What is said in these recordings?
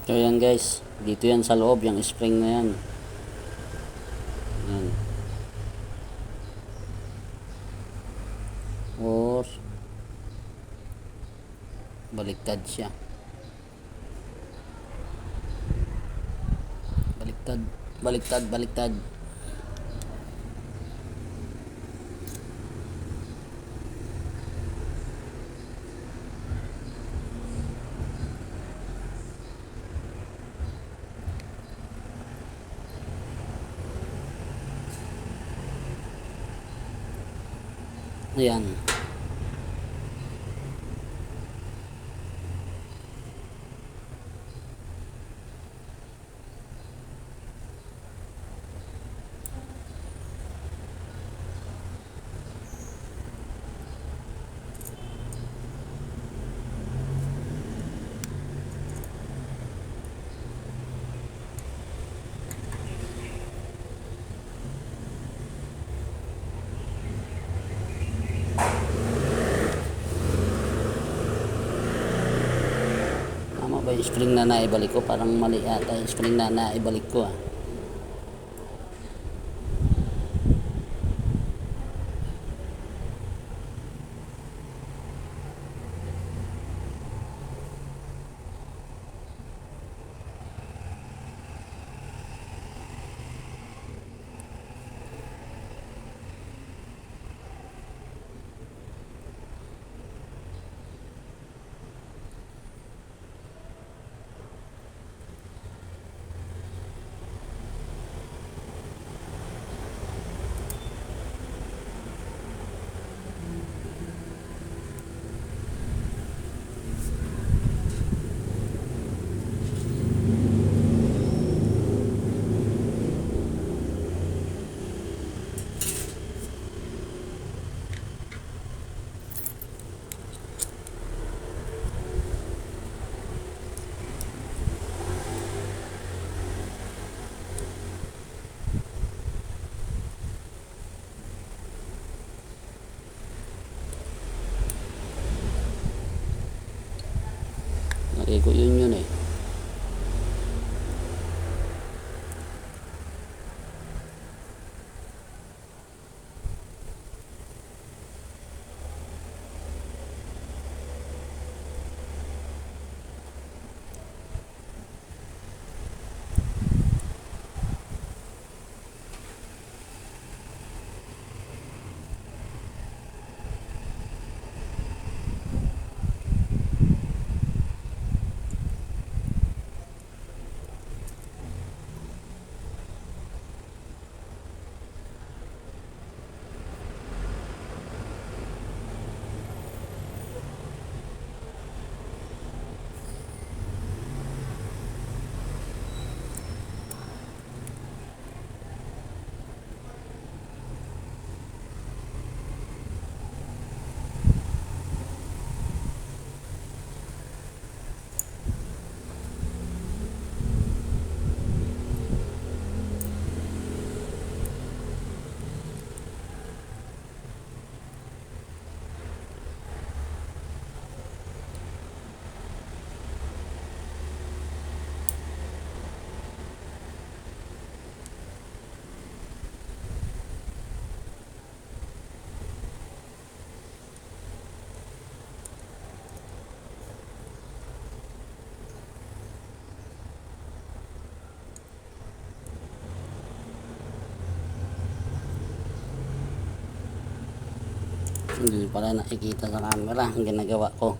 So yan guys, dito yan sa loob, yung spring na yan. Yan. Or baliktad siya. Baliktad, baliktad, baliktad. Ayan. Tama ba yung spring na naibalik ko? Parang mali ata yung spring na naibalik ko ah. Lagay ko yun eh. Hindi pala nakikita sa camera ang ginagawa ko.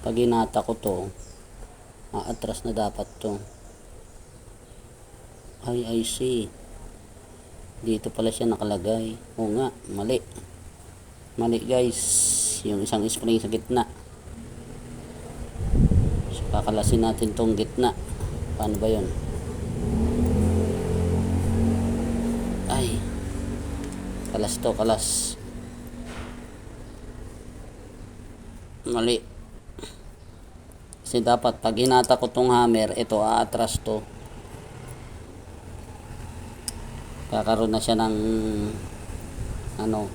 Pag hinata ko to, atras na dapat to. Ay, I see. Dito pala siya nakalagay. Oo nga, mali. Mali guys. Yung isang spring sa gitna. So, kakalasin natin tong gitna. Paano ba yun? Ay. Kalas to, kalas. Mali. Kasi dapat pag hinata ko tong hammer, ito aatras to. Kakaroon na siya ng ano,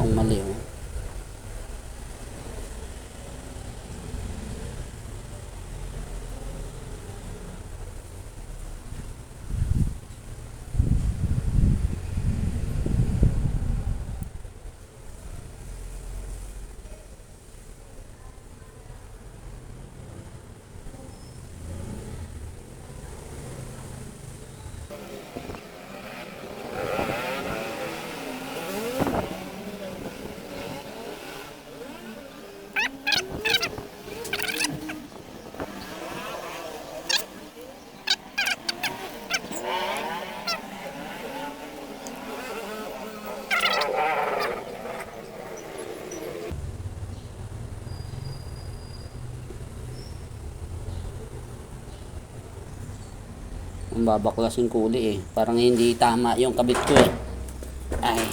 itong mali oh. Ang babaklasin ko uli eh. Parang hindi tama yung kabit ko eh. Ay.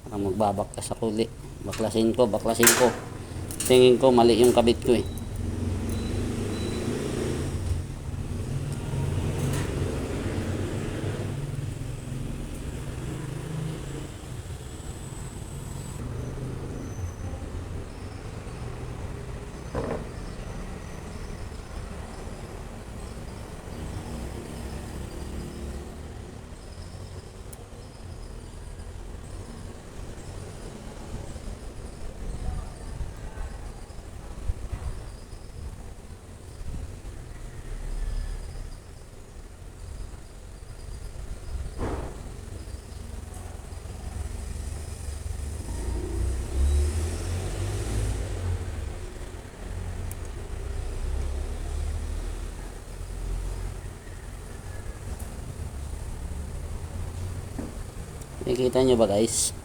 Parang magbabaklas ako uli. Baklasin ko, baklasin ko. Tingin ko mali yung kabit ko eh. Nakikita nyo ba guys?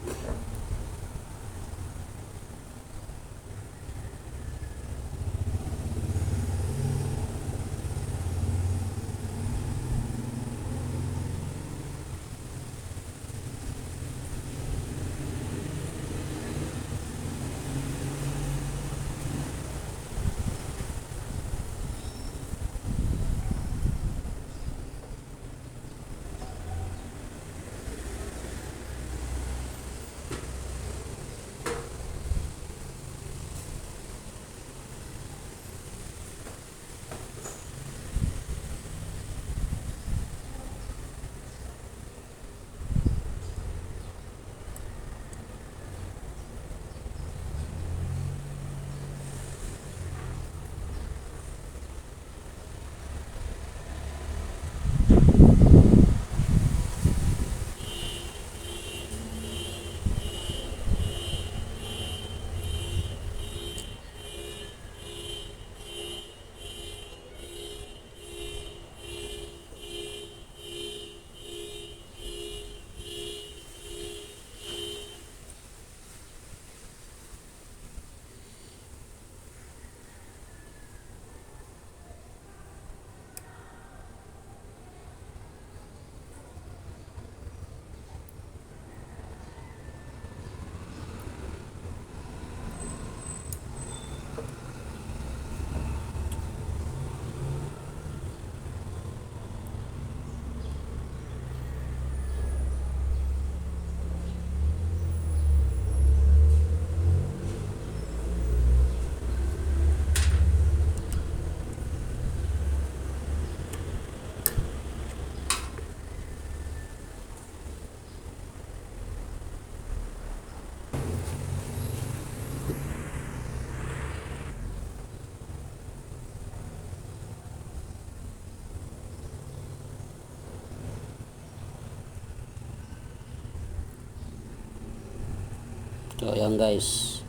So ayan guys,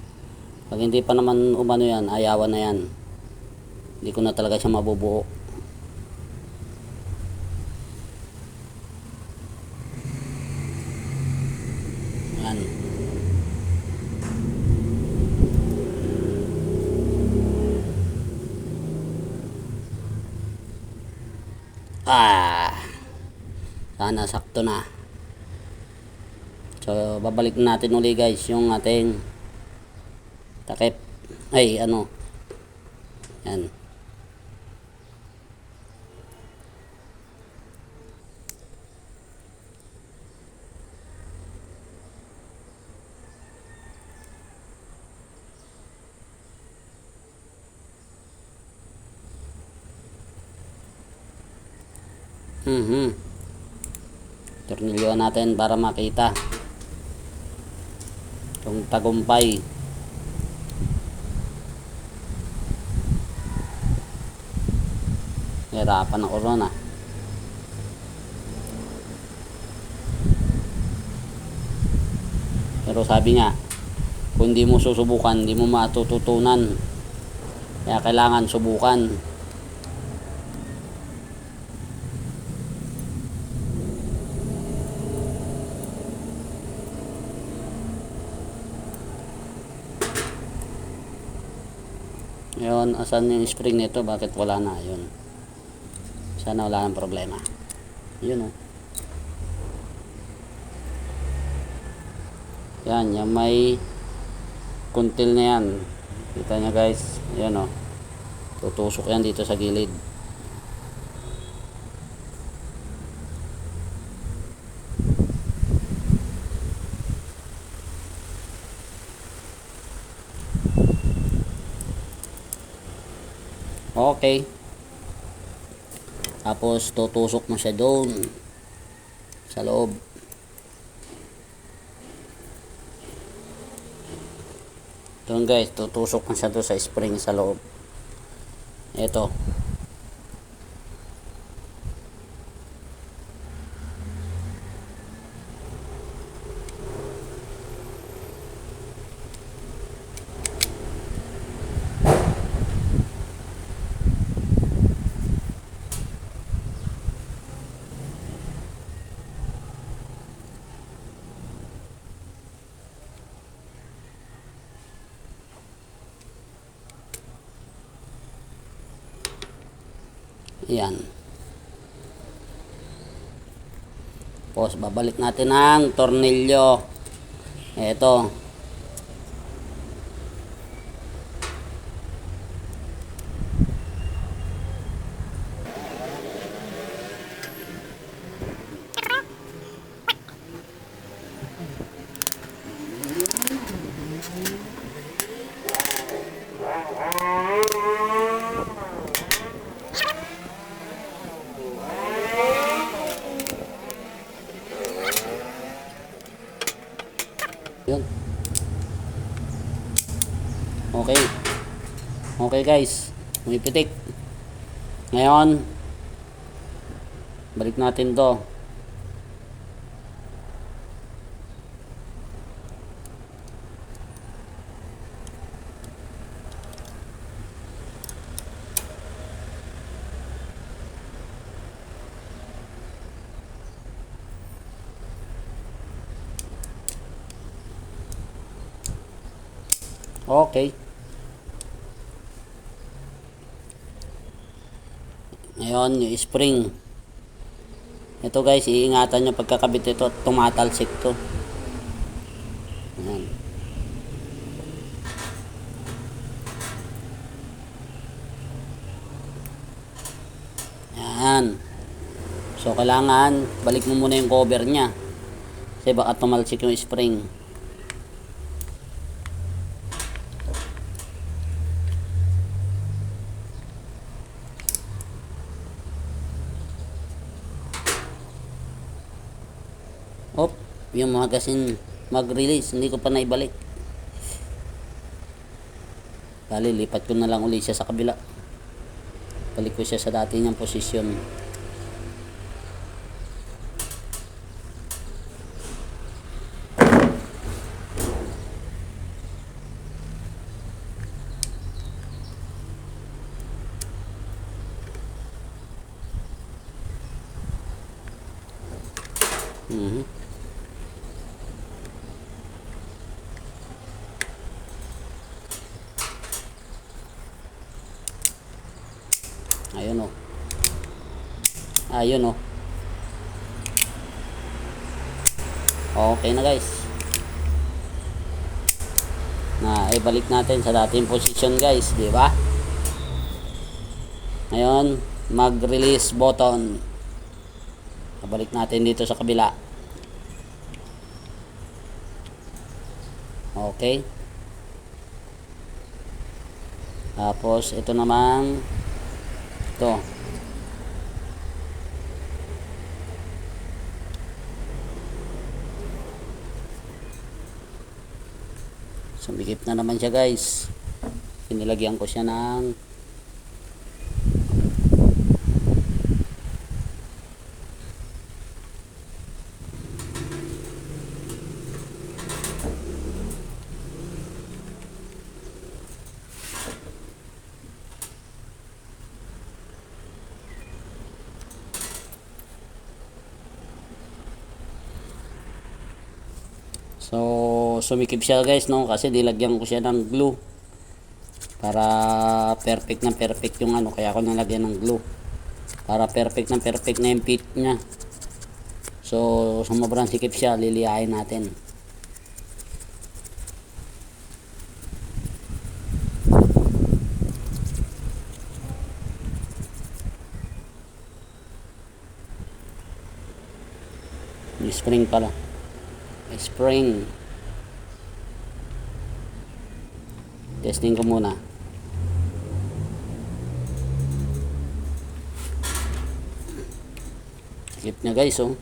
pag hindi pa naman umano yan, ayawan na yan, hindi ko na talaga siya mabubuo. Yan. Sana sakto na. So babalik natin uli guys yung ating takip, ay ano, yan. Tornilyo natin para makita itong tagumpay. Hirapan ako ron ah. Pero sabi nga, kung hindi mo susubukan, hindi mo matututunan. Kaya kailangan subukan. Ngayon, asan yung spring nito? Bakit wala na? Yun. Sana wala nang problema. Yun oh. Yan, yung may kuntil na yan. Kita nyo guys. Yan oh. Tutusok yan dito sa gilid. Okay. Tapos tutusok mo siya doon sa loob. Doon guys, tutusok mo siya doon sa spring sa loob. Ito. Yan. Tapos babalik natin ang tornilyo. Ito. Yun. Okay. Okay guys. Umipitik. Ngayon, balik natin to. Okay. Ngayon, yung spring. Ito guys, iingatan nyo pagkakabit ito at tumatalsik to. Ayan. Ayan. So, kailangan balik mo muna yung cover nya. Kasi baka tumalsik yung spring. Op, yung magazine mag-release, hindi ko pa naibalik. Bali, lipat ko na lang ulit siya sa kabila. Balik ko siya sa dati niyang posisyon. Mhm. Ayun oh. Ayun oh. Okay na guys. Na ibalik natin sa dating position guys, di ba? Ngayon, mag-release button. Balik natin dito sa kabila. Okay. Tapos ito namang ito. Sumikip na naman siya guys. Pinilagyan ko siya ng so sumikip siya guys, no, kasi nilagyan ko siya ng glue para perfect na perfect yung ano, kaya ako nalagyan ng glue para perfect na yung fit niya. So sumobrang sikip siya, liliyahin natin. Yung spring pala, spring. Testing ko muna. Sikip niya guys, oh.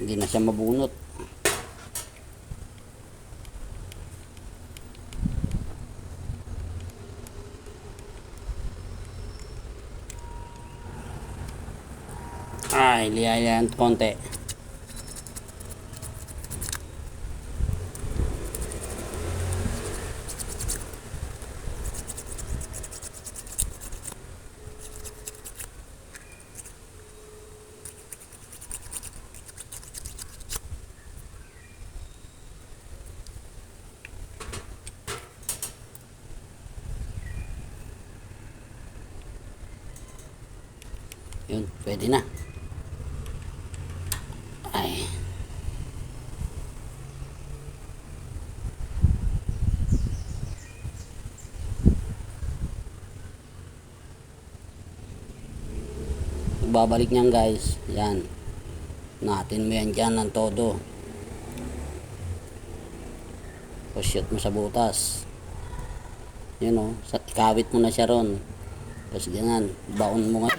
Hindi na siya mabunot. Liyayan konti. Yun, pwede na. Ay. Babalik niyan guys. Yan. Natin mo yan dyan ng todo. O shoot mo sa butas. Yun o. Ikawit mo na siya ron. Tapos ganyan. Baon mo nga.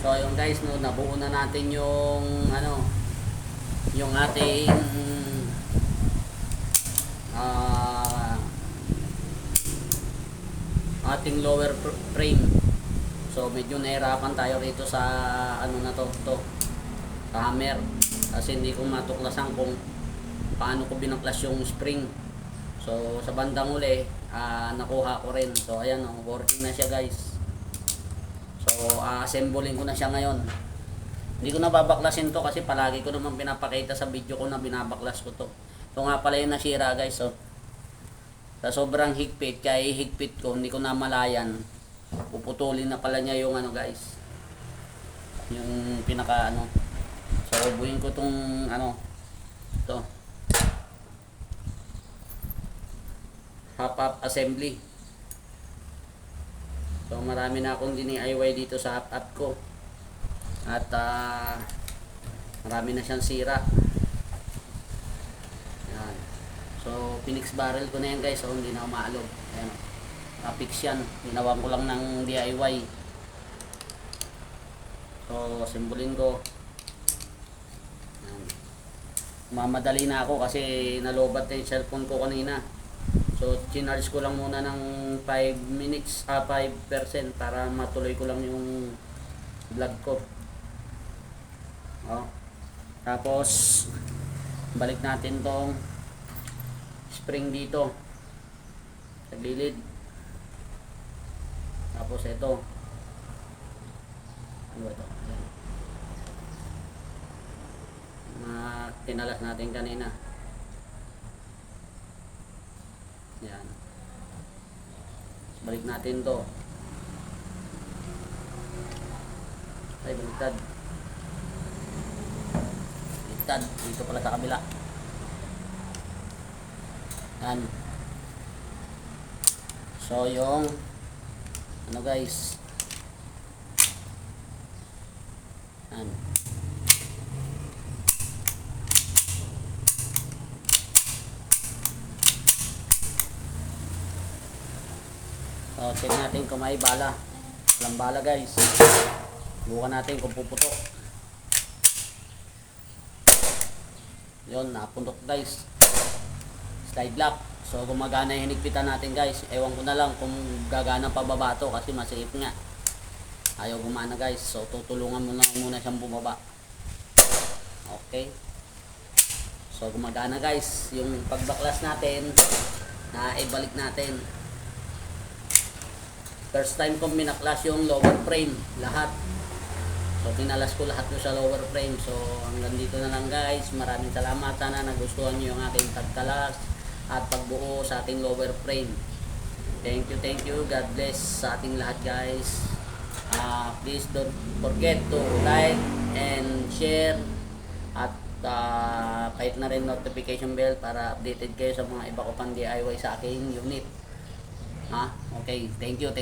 So yung guys, no, nabuo na natin yung ano, yung ating ating lower frame. So medyo nahirapan tayo rito sa ano na to, sa hammer, kasi hindi ko matuklasan kung paano ko binaklas yung spring. So sa bandang uli, nakuha ko rin. So ayan, working na siya guys. So, assembling ko na siya ngayon. Hindi ko na babaklasin to kasi palagi ko naman pinapakita sa video ko na binabaklas ko to. Ito nga pala yung nasira guys. So, sa sobrang higpit, kaya higpit ko, hindi ko na malayan. Puputulin na pala niya yung ano guys. Yung pinaka ano. So, ubuhin ko tong ano. Ito. Half assembly. So marami na akong DIY dito sa up ko. At marami na siyang sira. Yan. So Phoenix barrel ko na yan guys. So hindi na umaalog. Ayan. Fix yan. Ginawa ko lang ng DIY. So simbolin ko. Yan. mamadali na ako kasi nalobat na yung cellphone ko kanina. So, chinarge ko lang muna ng 5 minutes, 5% para matuloy ko lang yung vlog ko. Oh. Tapos, balik natin tong spring dito sa gilid. Tapos ito. Ano ba ito? Tinalas natin kanina. Yan. Balik natin to. Ay, baliktad. Baliktad. Dito pala sa kabila. Yan. So, yung ano guys. Yan. So, check natin kung may bala. Walang bala guys. Bukan natin kung puputok. Yun, napuntok guys. Slide lock. So, gumagana yung hinigpitan natin guys. Ewan ko na lang kung gagana pa baba to kasi masiip nga. Ayaw gumana guys. So, tutulungan mo lang muna siyang bumaba. Okay. So, gumagana guys. Yung pagbaklas natin, na ibalik natin. First time kong minaklas yung lower frame, lahat. So, tinalas ko lahat ko sa lower frame. So, hanggang dito na lang guys. Maraming salamat. Sana nagustuhan nyo yung aking pagkalas at pagbuo sa ating lower frame. Thank you. God bless sa ating lahat guys. Please don't forget to like and share. At kahit na rin notification bell para updated kayo sa mga iba ko pang DIY sa aking unit. Okay, thank you.